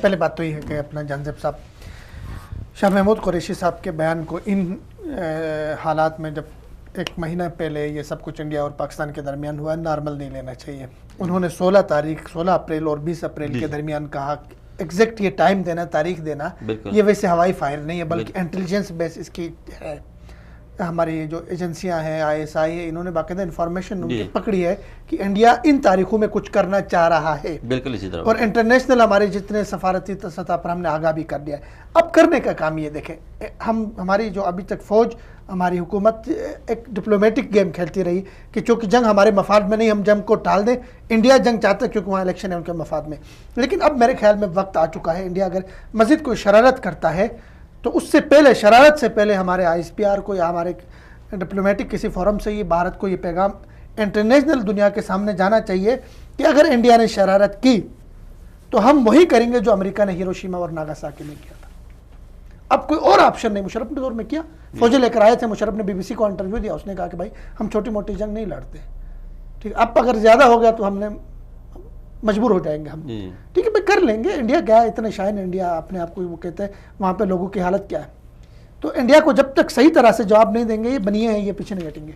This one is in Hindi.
पहले बात तो ये है कि अपना जानजेब साहब, शाह महमूद कुरैशी साहब के बयान को इन हालात में, जब एक महीना पहले ये सब कुछ इंडिया और पाकिस्तान के दरमियान हुआ, नॉर्मल नहीं लेना चाहिए। उन्होंने 16 अप्रैल और 20 अप्रैल के दरमियान कहा, एग्जैक्ट ये टाइम देना, तारीख देना, ये वैसे हवाई फायर नहीं है बल्कि इंटेलिजेंस बेस इसकी है। हमारी जो एजेंसियां हैं, ISI है, इन्होंने बाकायदा इन्फॉर्मेशन उनकी पकड़ी है कि इंडिया इन तारीखों में कुछ करना चाह रहा है। बिल्कुल इसी तरह। और इंटरनेशनल हमारे जितने सफारती सतह पर हमने आगाह भी कर दिया है। अब करने का काम ये देखें, हमारी जो अभी तक फौज, हमारी हुकूमत एक डिप्लोमेटिक गेम खेलती रही कि चूंकि जंग हमारे मफाद में नहीं, हम जंग को टाल दें। इंडिया जंग चाहता है क्योंकि वहाँ इलेक्शन है उनके मफाद में। लेकिन अब मेरे ख्याल में वक्त आ चुका है, इंडिया अगर मजीद कोई शरारत करता है तो उससे पहले, शरारत से पहले हमारे ISPR को या हमारे डिप्लोमेटिक किसी फोरम से ये भारत को ये पैगाम इंटरनेशनल दुनिया के सामने जाना चाहिए कि अगर इंडिया ने शरारत की तो हम वही करेंगे जो अमेरिका ने हिरोशिमा और नागासाकी में किया था। अब कोई और ऑप्शन नहीं। मुशर्रफ ने दौर में किया, फौजें लेकर आए थे, मुशर्रफ ने BBC को इंटरव्यू दिया, उसने कहा कि भाई हम छोटी मोटी जंग नहीं लड़ते, ठीक। अब अगर ज़्यादा हो गया तो हमने मजबूर हो जाएंगे हम, ठीक है भाई कर लेंगे। इंडिया क्या है, इतने शाइन इंडिया अपने आप को वो कहते हैं, वहाँ पे लोगों की हालत क्या है। तो इंडिया को जब तक सही तरह से जवाब नहीं देंगे, ये बनिए हैं, ये पीछे नहीं हटेंगे।